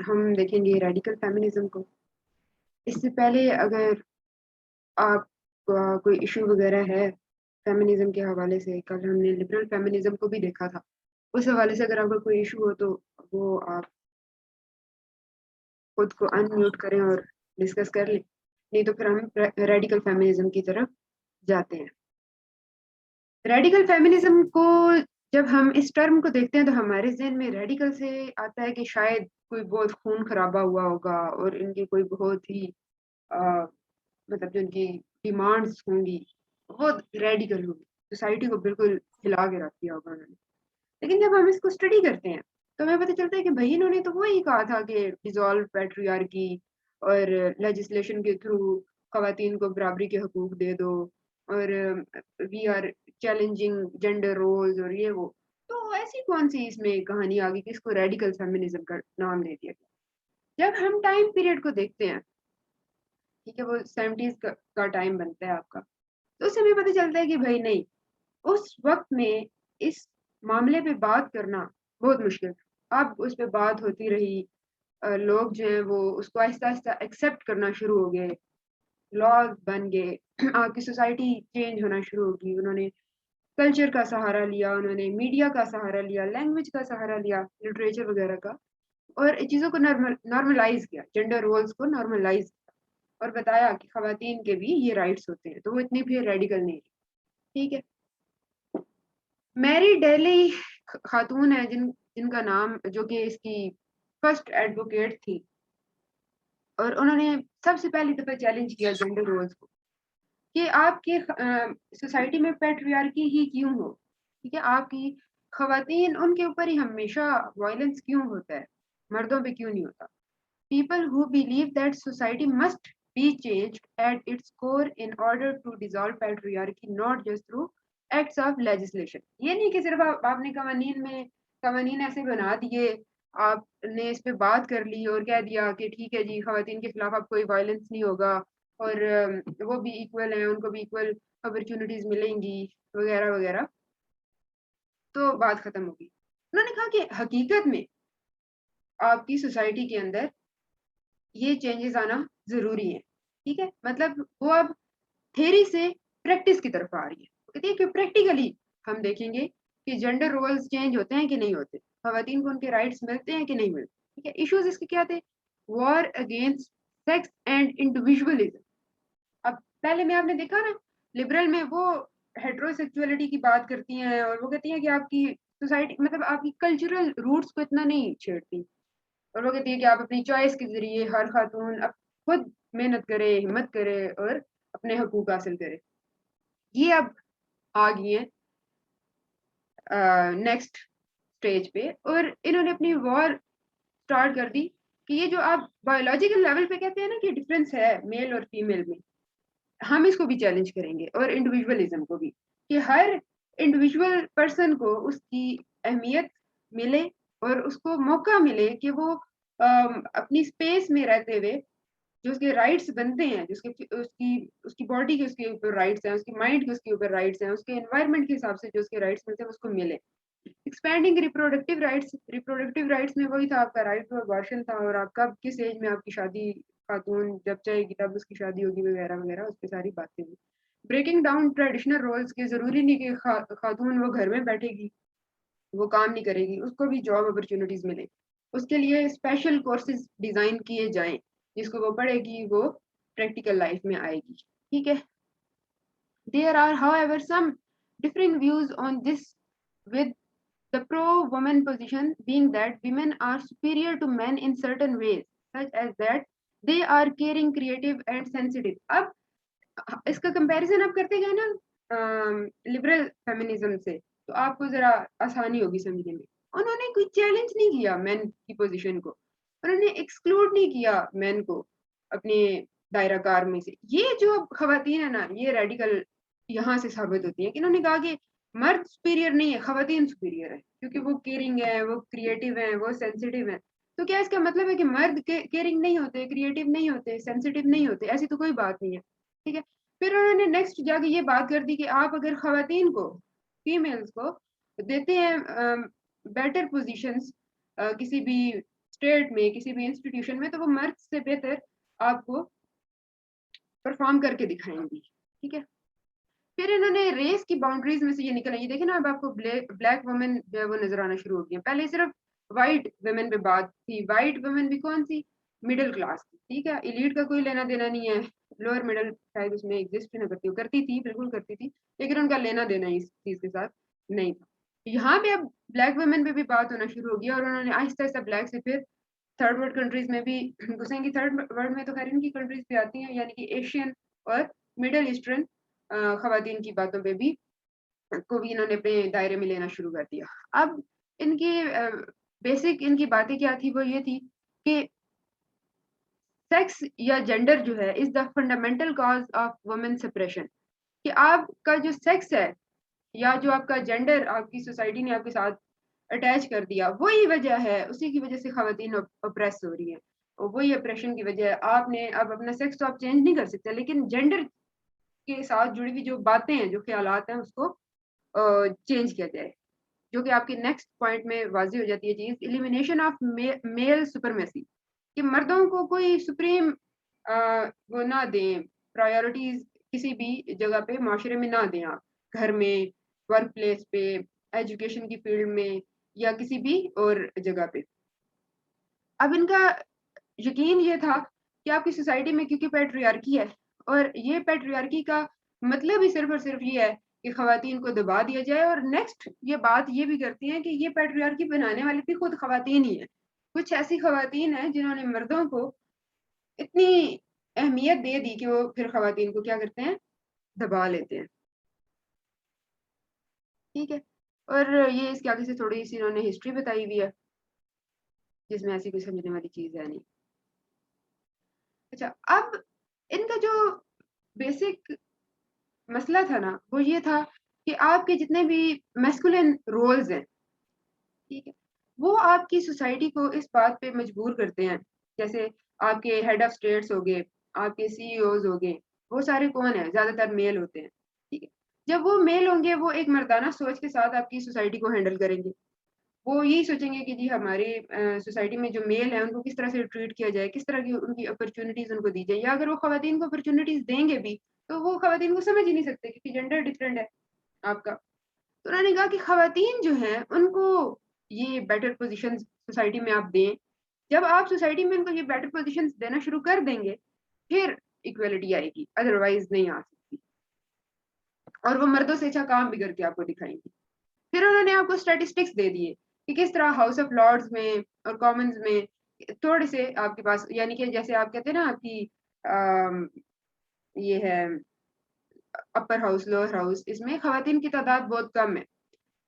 ہم دیکھیں گے ریڈیکل فیمنزم کو. اس سے پہلے اگر آپ کوئی ایشو وغیرہ ہے فیمنزم کے حوالے سے، کل ہم نے لبرل فیمنزم کو بھی دیکھا تھا، اس حوالے سے اگر آپ کا کوئی ایشو ہو تو وہ آپ خود کو ان میوٹ کریں اور ڈسکس کر لیں، نہیں تو پھر ہم ریڈیکل فیمنزم کی طرف جاتے ہیں. ریڈیکل فیمنزم کو جب ہم اس ٹرم کو دیکھتے ہیں تو ہمارے ذہن میں ریڈیکل سے آتا ہے کہ شاید کوئی بہت خون خرابہ ہوا ہوگا اور ان کی کوئی بہت ہی مطلب جو ان کی ڈیمانڈس ہوں گی بہت ریڈیکل ہوگی، سوسائٹی کو بالکل ہلا کے رکھ دیا ہوگا انہوں نے. لیکن جب ہم اس کو اسٹڈی کرتے ہیں تو ہمیں پتہ چلتا ہے کہ بھائی انہوں نے تو وہی کہا تھا کہ ڈیزالو پیٹریارکی اور لیجسلیشن کے تھرو خواتین کو برابری کے حقوق دے دو، اور we are challenging gender roles اور یہ وہ. تو ایسی کون سی اس میں کہانی آ گئی کہ اس کو ریڈیکل فیمنزم کا نام دے دیا گیا. جب ہم ٹائم پیریڈ کو دیکھتے ہیں، ٹھیک ہے، وہ 70s کا ٹائم بنتا ہے آپ کا، تو اس سے ہمیں پتہ چلتا ہے کہ بھائی نہیں، اس وقت میں اس معاملے پہ بات کرنا بہت مشکل تھا. اب اس پہ بات ہوتی رہی، لوگ جو ہیں وہ اس کو آہستہ آہستہ ایکسیپٹ کرنا شروع ہو گئے، لاز بن گئے، آپ کی سوسائٹی چینج ہونا شروع ہوگی. انہوں نے کلچر کا سہارا لیا، انہوں نے میڈیا کا سہارا لیا، لینگویج کا سہارا لیا، لٹریچر وغیرہ کا، اور چیزوں کو نارملائز کیا، جینڈر رولز کو نارملائز کیا، اور بتایا کہ خواتین کے بھی یہ رائٹس ہوتے ہیں. تو وہ اتنی بھی ریڈیکل نہیں تھی. ٹھیک ہے. میری ڈیلی خاتون ہے جن کا نام، جو کہ اس کی فرسٹ ایڈوکیٹ تھی، اور انہوں نے سب سے پہلی دفعہ چیلنج کیا جینڈر رولز کو کہ آپ کی سوسائٹی میں پیٹریارکی ہی کیوں ہو. ٹھیک ہے، آپ کی خواتین ان کے اوپر ہی ہمیشہ وائلنس کیوں ہوتا ہے، مردوں پہ کیوں نہیں ہوتا. People who believe that society must be changed at its core in order to dissolve patriarchy, not just through acts of legislation. یہ نہیں کہ صرف آپ نے قوانین ایسے بنا دیے، آپ نے اس پہ بات کر لی اور کہہ دیا کہ ٹھیک ہے جی خواتین کے خلاف اب کوئی وائلنس نہیں ہوگا اور وہ بھی ایکول ہیں، ان کو بھی ایکول اپرچونٹیز ملیں گی وغیرہ وغیرہ، تو بات ختم ہوگی. انہوں نے کہا کہ حقیقت میں آپ کی سوسائٹی کے اندر یہ چینجز آنا ضروری ہے. ٹھیک ہے، مطلب وہ اب تھیری سے پریکٹس کی طرف آ رہی ہے. کہتی ہے کہ پریکٹیکلی ہم دیکھیں گے کہ جینڈر رولز چینج ہوتے ہیں کہ نہیں ہوتے، خواتین کو ان کے رائٹس ملتے ہیں کہ نہیں ملتے. ٹھیک ہے. ایشوز اس کے کیا تھے؟ War against sex and individualism. اب پہلے میں آپ نے دیکھا نا، لبرل میں وہ ہیٹرو سیکچولیٹی کی بات کرتی ہیں اور وہ کہتی ہیں کہ آپ کی سوسائٹی مطلب آپ کی کلچرل روٹس کو اتنا نہیں چھیڑتی، اور وہ کہتی ہے کہ آپ اپنی چوائس کے ذریعے ہر خاتون اب خود محنت کرے، ہمت کرے اور اپنے حقوق حاصل کرے. یہ اب آ گئی ہیں نیکسٹ اسٹیج پہ، اور انہوں نے اپنی وار اسٹارٹ کر دی کہ یہ جو آپ بایولوجیکل لیول پہ کہتے ہیں نا کہ ڈفرینس ہے میل اور فیمیل میں، ہم اس کو بھی چیلنج کریں گے، اور انڈیویژلزم کو بھی، کہ ہر انڈیویژل پرسن کو اس کی اہمیت ملے اور اس کو موقع ملے کہ وہ اپنی اسپیس میں رہتے ہوئے جو اس کے رائٹس بنتے ہیں، اس کی باڈی کے اس کے اوپر رائٹس ہیں، اس کی مائنڈ کے اس کے اوپر رائٹس ہیں، اس کے انوائرمنٹ کے حساب سے جو اس کے رائٹس ملتے ہیں اس کو ملے. ایکسپینڈنگ ریپروڈکٹیو رائٹس میں وہی تھا، آپ کا رائٹ ٹو ابارشن تھا، اور آپ کب کس ایج میں آپ کی شادی، خاتون جب چاہے گی تب اس کی شادی ہوگی وغیرہ وغیرہ، اس پہ ساری باتیں ہوئی. بریکنگ ڈاؤن ٹریڈیشنل رولز کے ضروری نہیں کہ خاتون وہ گھر میں بیٹھے گی، وہ کام نہیں کرے گی، اس کو بھی جاب اپرچونٹیز ملے. اس کے لیے اسپیشل کورسز ڈیزائن کیے جائیں جس کو وہ پڑھے گی، وہ پریکٹیکل لائف میں آئے گی. ٹھیک ہے. There are however some differing views on this, with the pro-woman position being that women are superior to men in certain ways, such as that they are caring, creative and sensitive. اب اس کا comparison آپ کرتے گئے نا liberal feminism سے، تو آپ کو ذرا آسانی ہوگی سمجھنے میں. انہوں نے کوئی چیلنج نہیں کیا مین کی پوزیشن کو، انہوں نے ایکسکلوڈ نہیں کیا مین کو اپنے دائرہ کار میں سے. یہ جو خواتین ہیں نا، یہ ریڈیکل یہاں سے ثابت ہوتی ہیں کہ انہوں نے کہا کہ مرد سپیریئر نہیں ہے، خواتین سپیریئر ہے، کیونکہ وہ کیئرنگ ہے، وہ کریٹیو ہیں، وہ سینسیٹیو ہیں. تو کیا اس کا مطلب ہے کہ مرد کیئرنگ نہیں ہوتے، کریٹیو نہیں ہوتے، سینسیٹیو نہیں ہوتے؟ ایسی تو کوئی بات نہیں ہے. ٹھیک ہے. پھر انہوں نے نیکسٹ جا کے یہ بات کر دی کہ آپ اگر خواتین کو، فیمیلز کو دیتے ہیں بیٹر پوزیشنز کسی بھی اسٹیٹ میں کسی بھی انسٹیٹیوشن میں تو وہ مرد سے بہتر آپ کو پرفارم کر کے دکھائیں گی. ٹھیک ہے. پھر انہوں نے ریس کی باؤنڈریز میں سے یہ نکل آئی. دیکھیں نا اب آپ کو بلیک وومن جو ہے وہ نظر آنا شروع ہو گئی ہیں. پہلے صرف وائٹ ویمن پہ بات تھی. وائٹ ویمن بھی کون سی؟ مڈل کلاس کی. ٹھیک ہے. ایلیٹ کا کوئی لینا دینا نہیں ہے. لوور مڈل شاید اس میں ایگزسٹ نہ کرتی تھی بالکل کرتی تھی, لیکن ان کا لینا دینا اس چیز کے ساتھ نہیں تھا. یہاں پہ اب بلیک ویمن پہ بھی بات ہونا شروع ہو گیا اور انہوں نے آہستہ آہستہ بلیک سے پھر تھرڈ ورلڈ کنٹریز میں بھی گھسیں گی. تھرڈ ورلڈ میں تو خیر ان کی کنٹریز بھی آتی ہیں, یعنی کہ ایشین اور مڈل ایسٹرن خواتین کی باتوں پہ بھی کو بھی انہوں نے اپنے دائرے میں لینا شروع کر دیا. اب ان کی بیسک ان کی باتیں کیا تھی, وہ یہ تھی کہ سیکس یا جینڈر جو ہے is the fundamental cause of women suppression. کہ آپ کا جو سیکس ہے یا جو آپ کا جینڈر آپ کی سوسائٹی نے آپ کے ساتھ اٹیچ کر دیا, وہی وجہ ہے, اسی کی وجہ سے خواتین اپریس ہو رہی ہیں. اور وہی اپریشن کی وجہ ہے. آپ نے اب اپنا سیکس تو آپ چینج نہیں کر سکتے, لیکن جینڈر کے ساتھ جڑی ہوئی جو باتیں ہیں, جو خیالات ہیں, اس کو چینج کیا جائے. جو کہ آپ کے نیکسٹ پوائنٹ میں واضح ہو جاتی ہے چیز, ایلیمینیشن آف میل سپرمیسی. کہ مردوں کو کوئی سپریم وہ نہ دیں, پرائیورٹیز کسی بھی جگہ پہ معاشرے میں نہ دیں. آپ گھر میں, ورک پلیس پہ, ایجوکیشن کی فیلڈ میں یا کسی بھی اور جگہ پہ. اب ان کا یقین یہ تھا کہ آپ کی سوسائٹی میں کیونکہ پیٹریارکی ہے, اور یہ پیٹریارکی کا مطلب ہی صرف اور صرف یہ ہے کہ خواتین کو دبا دیا جائے. اور نیکسٹ یہ بات یہ بھی کرتی ہیں کہ یہ پیٹریارکی بنانے والی بھی خود خواتین ہی ہیں. کچھ ایسی خواتین ہیں جنہوں نے مردوں کو اتنی اہمیت دے دی کہ وہ پھر خواتین کو کیا کرتے ہیں, دبا لیتے ہیں. ٹھیک ہے. اور یہ اس کے آگے سے تھوڑی سی انہوں نے ہسٹری بتائی ہوئی ہے, جس میں ایسی کوئی سمجھنے والی چیز ہے نہیں. اچھا, اب ان کا جو بیسک مسئلہ تھا نا, وہ یہ تھا کہ آپ کے جتنے بھی میسکولین رولز ہیں, ٹھیک ہے, وہ آپ کی سوسائٹی کو اس بات پہ مجبور کرتے ہیں. جیسے آپ کے ہیڈ آف اسٹیٹس ہو گئے, آپ کے سی ای اوز ہو گئے, وہ سارے کون ہیں؟ زیادہ تر میل ہوتے ہیں. ٹھیک ہے. جب وہ میل ہوں گے, وہ ایک مردانہ سوچ کے ساتھ آپ کی سوسائٹی کو ہینڈل کریں گے. وہ یہی سوچیں گے کہ جی ہماری سوسائٹی میں جو میل ہیں ان کو کس طرح سے ٹریٹ کیا جائے, کس طرح کی ان کی اپرچونیٹیز ان کو دی جائے. یا اگر وہ خواتین کو اپرچونیٹیز دیں گے بھی تو وہ خواتین کو سمجھ ہی نہیں سکتے کیونکہ جینڈر ڈفرینٹ ہے آپ کا. تو انہوں نے کہا کہ خواتین جو ہیں ان کو یہ بیٹر پوزیشن سوسائٹی میں آپ دیں. جب آپ سوسائٹی میں ان کو یہ بیٹر پوزیشن دینا شروع کر دیں گے, پھر ایکویلٹی آئے گی, ادروائز نہیں آ سکتی. اور وہ مردوں سے اچھا کام بھی کر کے آپ کو دکھائیں گی. پھر انہوں نے آپ کو اسٹیٹسٹکس دے دیے کہ کس طرح ہاؤس آف لارڈز میں اور کامنز میں تھوڑے سے آپ کے پاس, یعنی کہ جیسے آپ کہتے ہیں نا آپ کی یہ ہے اپر ہاؤس, لوور ہاؤس, اس میں خواتین کی تعداد بہت کم ہے.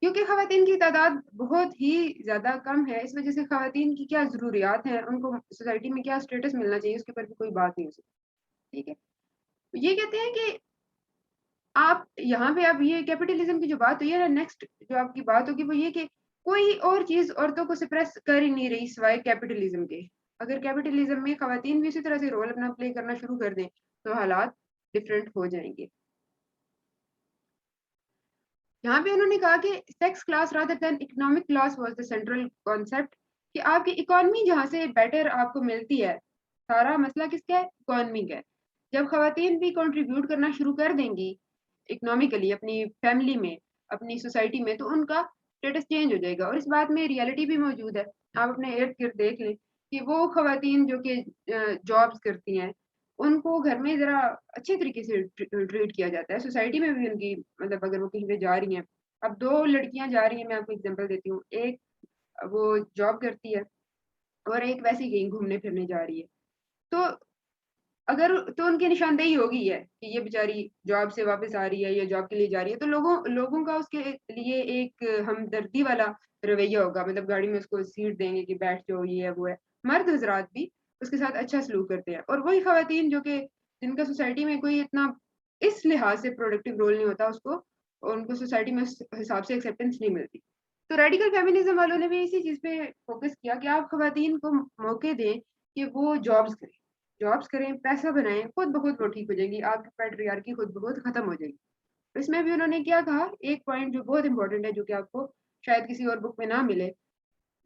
کیونکہ خواتین کی تعداد بہت ہی زیادہ کم ہے, اس وجہ سے خواتین کی کیا ضروریات ہیں, ان کو سوسائٹی میں کیا اسٹیٹس ملنا چاہیے, اس کے اوپر بھی کوئی بات نہیں ہو سکتی. ٹھیک ہے. یہ کہتے ہیں کہ آپ یہاں پہ اب یہ کیپٹلزم کی جو بات ہوئی ہے نا, نیکسٹ جو آپ کی بات ہوگی وہ یہ کہ کوئی اور چیز عورتوں کو سپریس کر ہی نہیں رہی سوائے کیپٹلزم کے. اگر کیپٹلزم میں خواتین بھی اسی طرح سے رول اپنا پلے کرنا شروع کر دیں تو حالات ڈفرینٹ ہو جائیں گے. یہاں پہ انہوں نے کہا کہ sex class rather than economic class was the central concept. کہ آپ کی اکانومی جہاں سے بیٹر آپ کو ملتی ہے, سارا مسئلہ کس کا ہے؟ اکانومی کا ہے. جب خواتین بھی کنٹریبیوٹ کرنا شروع کر دیں گی اکنامیکلی اپنی فیملی میں, اپنی سوسائٹی میں, تو ان کا اسٹیٹس چینج ہو جائے گا. اور اس بات میں ریالٹی بھی موجود ہے. آپ اپنے ارد گرد دیکھ لیں کہ وہ خواتین جو کہ جابس کرتی ہیں ان کو گھر میں ذرا اچھے طریقے سے ٹریٹ کیا جاتا ہے. سوسائٹی میں بھی ان کی مطلب اگر وہ کہیں پہ جا رہی ہیں, اب 2 لڑکیاں جا رہی ہیں, میں آپ کو اگزامپل دیتی ہوں, ایک وہ جاب کرتی ہے اور ایک ویسے ہی کہیں گھومنے پھرنے جا رہی ہے. تو اگر تو ان کی نشاندہی ہوگی ہے کہ یہ بیچاری جاب سے واپس آ رہی ہے یا جاب کے لیے جا رہی ہے, تو لوگوں کا اس کے لیے ایک ہمدردی والا رویہ ہوگا. مطلب گاڑی میں اس کو سیٹ دیں گے کہ بیٹھ جاؤ, یہ ہے وہ ہے. مرد حضرات بھی اس کے ساتھ اچھا سلوک کرتے ہیں. اور وہی خواتین جو کہ جن کا سوسائٹی میں کوئی اتنا اس لحاظ سے پروڈکٹیو رول نہیں ہوتا, اس کو اور ان کو سوسائٹی میں اس حساب سے ایکسیپٹنس نہیں ملتی. تو ریڈیکل فیمنزم والوں نے بھی اسی چیز پہ فوکس کیا کہ آپ خواتین کو موقع دیں کہ وہ جابس کریں, پیسہ بنائیں, خود بخود وہ ٹھیک ہو جائے گی. آپ کی پیٹریارکی خود بخود ختم ہو جائے گی. اس میں بھی انہوں نے کیا کہا, ایک پوائنٹ جو بہت امپورٹنٹ ہے, جو کہ آپ کو شاید کسی اور بک میں نہ ملے,